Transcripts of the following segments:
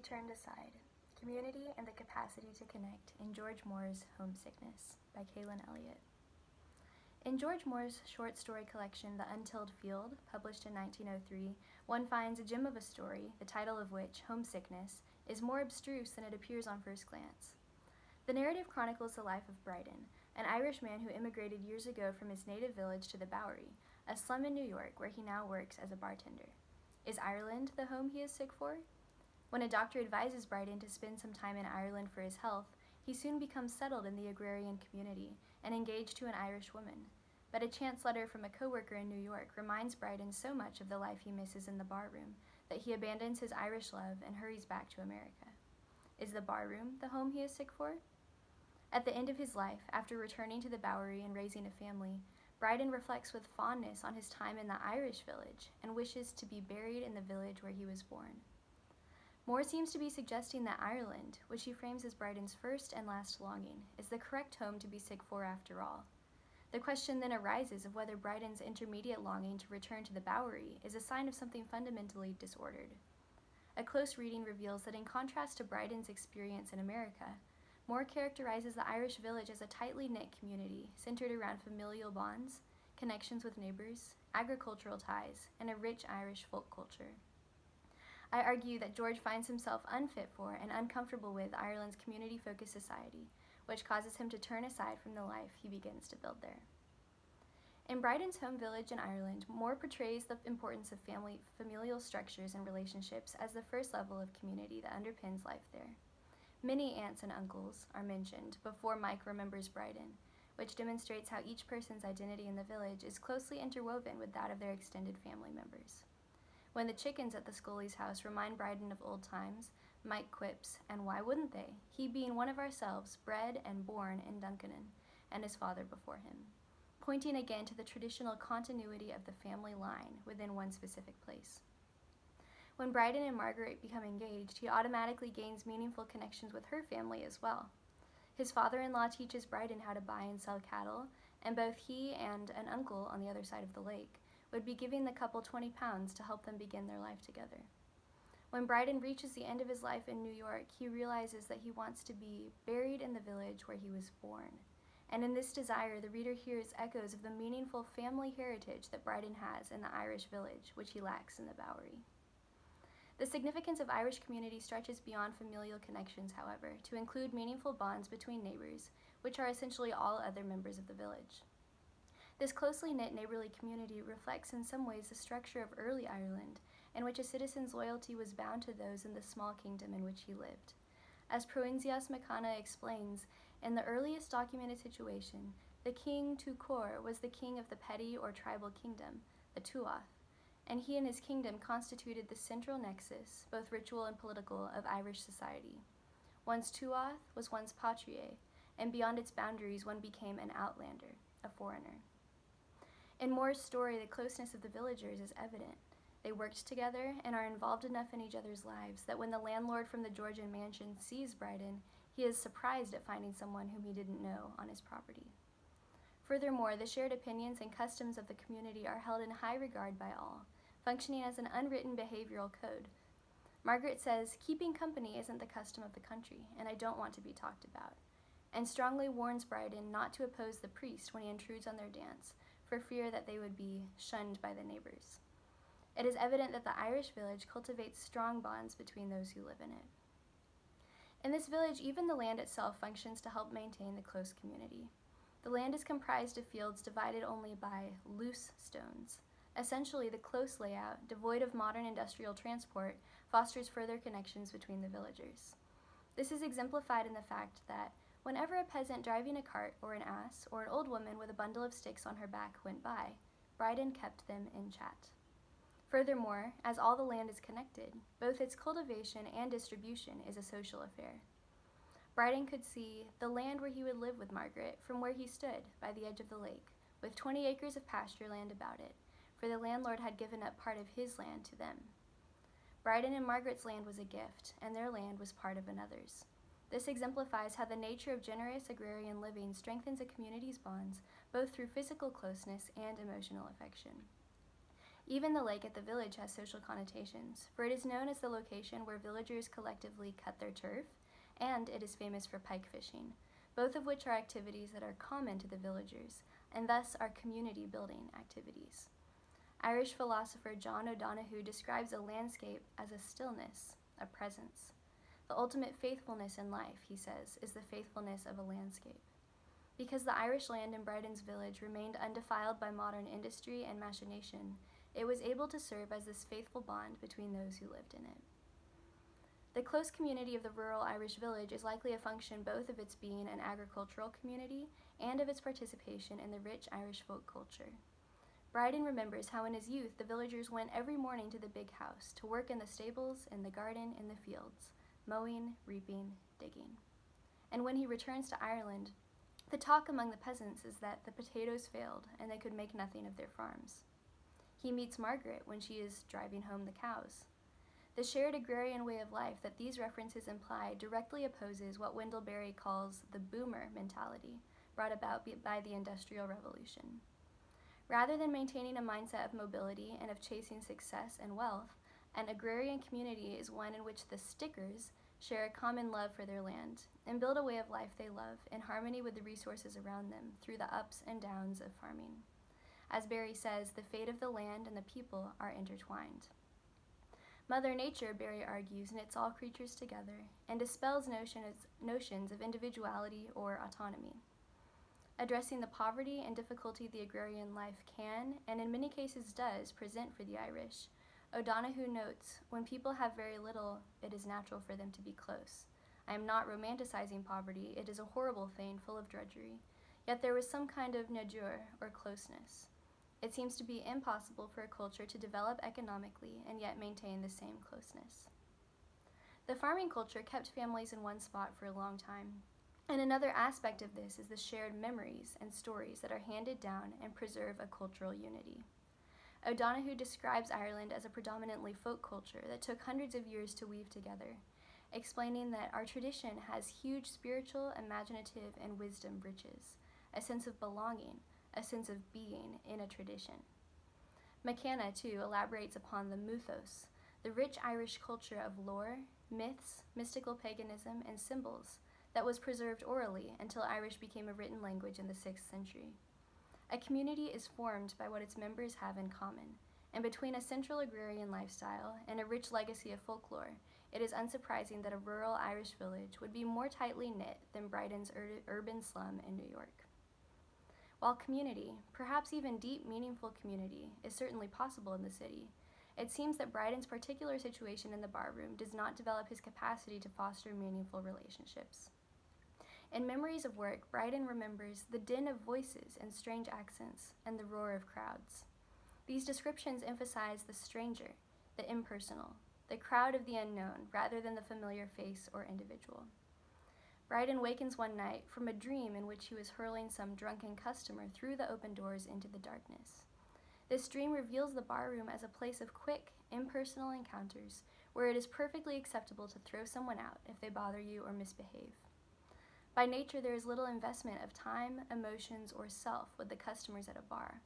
be turned aside. Community and the Capacity to Connect in George Moore's Homesickness by Caelan, Elliott. In George Moore's short story collection, The Untilled Field, published in 1903, one finds a gem of a story, the title of which, Homesickness, is more abstruse than it appears on first glance. The narrative chronicles the life of Bryden, an Irish man who immigrated years ago from his native village to the Bowery, a slum in New York where he now works as a bartender. Is Ireland the home he is sick for? When a doctor advises Bryden to spend some time in Ireland for his health, he soon becomes settled in the agrarian community and engaged to an Irish woman. But a chance letter from a coworker in New York reminds Bryden so much of the life he misses in the barroom that he abandons his Irish love and hurries back to America. Is the barroom the home he is sick for? At the end of his life, after returning to the Bowery and raising a family, Bryden reflects with fondness on his time in the Irish village and wishes to be buried in the village where he was born. Moore seems to be suggesting that Ireland, which he frames as Bryden's first and last longing, is the correct home to be sick for after all. The question then arises of whether Bryden's intermediate longing to return to the Bowery is a sign of something fundamentally disordered. A close reading reveals that in contrast to Bryden's experience in America, Moore characterizes the Irish village as a tightly knit community centered around familial bonds, connections with neighbors, agricultural ties, and a rich Irish folk culture. I argue that George finds himself unfit for and uncomfortable with Ireland's community-focused society, which causes him to turn aside from the life he begins to build there. In Bryden's home village in Ireland, Moore portrays the importance of familial structures and relationships as the first level of community that underpins life there. Many aunts and uncles are mentioned before Mike remembers Bryden, which demonstrates how each person's identity in the village is closely interwoven with that of their extended family members. When the chickens at the Scully's house remind Bryden of old times, Mike quips, "And why wouldn't they? He being one of ourselves, bred and born in Duncannon, and his father before him," pointing again to the traditional continuity of the family line within one specific place. When Bryden and Margaret become engaged, he automatically gains meaningful connections with her family as well. His father-in-law teaches Bryden how to buy and sell cattle, and both he and an uncle on the other side of the lake would be giving the couple 20 pounds to help them begin their life together. When Bryden reaches the end of his life in New York, he realizes that he wants to be buried in the village where he was born. And in this desire, the reader hears echoes of the meaningful family heritage that Bryden has in the Irish village, which he lacks in the Bowery. The significance of Irish community stretches beyond familial connections, however, to include meaningful bonds between neighbors, which are essentially all other members of the village. This closely knit neighborly community reflects in some ways the structure of early Ireland, in which a citizen's loyalty was bound to those in the small kingdom in which he lived. As Proinsias McCanna explains, in the earliest documented situation, the king Tucor was the king of the petty or tribal kingdom, the Tuath, and he and his kingdom constituted the central nexus, both ritual and political, of Irish society. One's Tuath was one's patrie, and beyond its boundaries one became an outlander, a foreigner. In Moore's story, the closeness of the villagers is evident. They worked together and are involved enough in each other's lives that when the landlord from the Georgian mansion sees Bryden, he is surprised at finding someone whom he didn't know on his property. Furthermore, the shared opinions and customs of the community are held in high regard by all, functioning as an unwritten behavioral code. Margaret says, "Keeping company isn't the custom of the country, and I don't want to be talked about," and strongly warns Bryden not to oppose the priest when he intrudes on their dance, for fear that they would be shunned by the neighbors. It is evident that the Irish village cultivates strong bonds between those who live in it. In this village, even the land itself functions to help maintain the close community. The land is comprised of fields divided only by loose stones. Essentially, the close layout, devoid of modern industrial transport, fosters further connections between the villagers. This is exemplified in the fact that whenever a peasant driving a cart or an ass or an old woman with a bundle of sticks on her back went by, Bryden kept them in chat. Furthermore, as all the land is connected, both its cultivation and distribution is a social affair. Bryden could see the land where he would live with Margaret from where he stood by the edge of the lake, with 20 acres of pasture land about it, for the landlord had given up part of his land to them. Bryden and Margaret's land was a gift, and their land was part of another's. This exemplifies how the nature of generous agrarian living strengthens a community's bonds, both through physical closeness and emotional affection. Even the lake at the village has social connotations, for it is known as the location where villagers collectively cut their turf, and it is famous for pike fishing, both of which are activities that are common to the villagers, and thus are community-building activities. Irish philosopher John O'Donoghue describes a landscape as a stillness, a presence. The ultimate faithfulness in life, he says, is the faithfulness of a landscape. Because the Irish land in Bryden's village remained undefiled by modern industry and machination, it was able to serve as this faithful bond between those who lived in it. The close community of the rural Irish village is likely a function both of its being an agricultural community and of its participation in the rich Irish folk culture. Bryden remembers how in his youth the villagers went every morning to the big house to work in the stables, in the garden, in the fields, mowing, reaping, digging. And when he returns to Ireland, the talk among the peasants is that the potatoes failed and they could make nothing of their farms. He meets Margaret when she is driving home the cows. The shared agrarian way of life that these references imply directly opposes what Wendell Berry calls the boomer mentality brought about by the Industrial Revolution. Rather than maintaining a mindset of mobility and of chasing success and wealth, an agrarian community is one in which the stickers share a common love for their land and build a way of life they love in harmony with the resources around them through the ups and downs of farming. As Berry says, the fate of the land and the people are intertwined. Mother Nature, Berry argues, knits all creatures together and dispels notions of individuality or autonomy. Addressing the poverty and difficulty the agrarian life can, and in many cases does, present for the Irish, O'Donoghue notes, when people have very little, it is natural for them to be close. I am not romanticizing poverty, it is a horrible thing full of drudgery, yet there was some kind of nature or closeness. It seems to be impossible for a culture to develop economically and yet maintain the same closeness. The farming culture kept families in one spot for a long time, and another aspect of this is the shared memories and stories that are handed down and preserve a cultural unity. O'Donoghue describes Ireland as a predominantly folk culture that took hundreds of years to weave together, explaining that our tradition has huge spiritual, imaginative, and wisdom riches, a sense of belonging, a sense of being in a tradition. McKenna, too, elaborates upon the mythos, the rich Irish culture of lore, myths, mystical paganism, and symbols that was preserved orally until Irish became a written language in the 6th century. A community is formed by what its members have in common, and between a central agrarian lifestyle and a rich legacy of folklore, it is unsurprising that a rural Irish village would be more tightly knit than Bryden's urban slum in New York. While community, perhaps even deep, meaningful community, is certainly possible in the city, it seems that Bryden's particular situation in the barroom does not develop his capacity to foster meaningful relationships. In Memories of Work, Bryden remembers the din of voices and strange accents and the roar of crowds. These descriptions emphasize the stranger, the impersonal, the crowd of the unknown, rather than the familiar face or individual. Bryden wakens one night from a dream in which he was hurling some drunken customer through the open doors into the darkness. This dream reveals the barroom as a place of quick, impersonal encounters where it is perfectly acceptable to throw someone out if they bother you or misbehave. By nature, there is little investment of time, emotions, or self with the customers at a bar.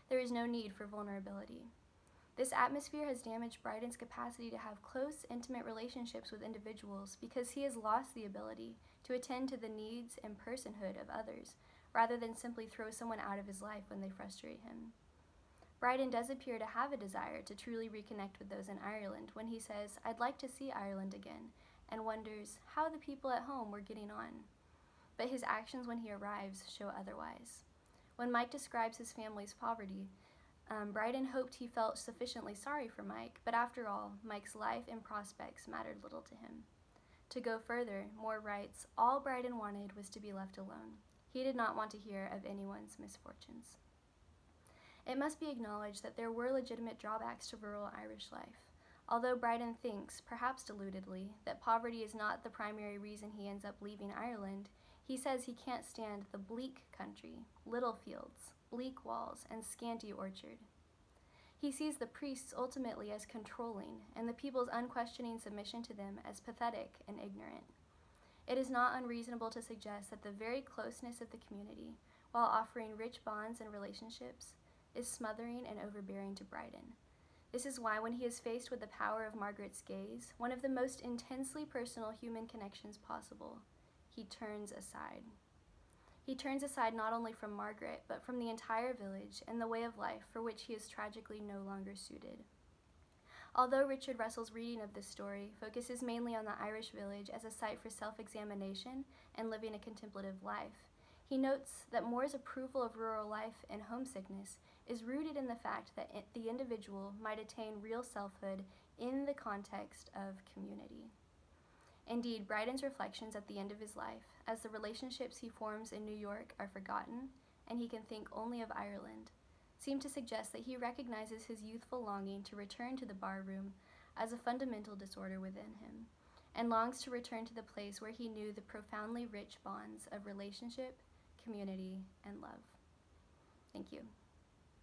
There is no need for vulnerability. This atmosphere has damaged Bryden's capacity to have close, intimate relationships with individuals because he has lost the ability to attend to the needs and personhood of others, rather than simply throw someone out of his life when they frustrate him. Bryden does appear to have a desire to truly reconnect with those in Ireland when he says, "I'd like to see Ireland again," and wonders how the people at home were getting on. But his actions when he arrives show otherwise. When Mike describes his family's poverty, Bryden hoped he felt sufficiently sorry for Mike, but after all, Mike's life and prospects mattered little to him. To go further, Moore writes, all Bryden wanted was to be left alone. He did not want to hear of anyone's misfortunes. It must be acknowledged that there were legitimate drawbacks to rural Irish life. Although Bryden thinks, perhaps deludedly, that poverty is not the primary reason he ends up leaving Ireland, he says he can't stand the bleak country, little fields, bleak walls, and scanty orchard. He sees the priests ultimately as controlling, and the people's unquestioning submission to them as pathetic and ignorant. It is not unreasonable to suggest that the very closeness of the community, while offering rich bonds and relationships, is smothering and overbearing to Bryden. This is why, when he is faced with the power of Margaret's gaze, one of the most intensely personal human connections possible, he turns aside. He turns aside not only from Margaret, but from the entire village and the way of life for which he is tragically no longer suited. Although Richard Russell's reading of this story focuses mainly on the Irish village as a site for self-examination and living a contemplative life, he notes that Moore's approval of rural life and homesickness is rooted in the fact that the individual might attain real selfhood in the context of community. Indeed, Bryden's reflections at the end of his life, as the relationships he forms in New York are forgotten and he can think only of Ireland, seem to suggest that he recognizes his youthful longing to return to the bar room as a fundamental disorder within him, and longs to return to the place where he knew the profoundly rich bonds of relationship, community, and love. Thank you.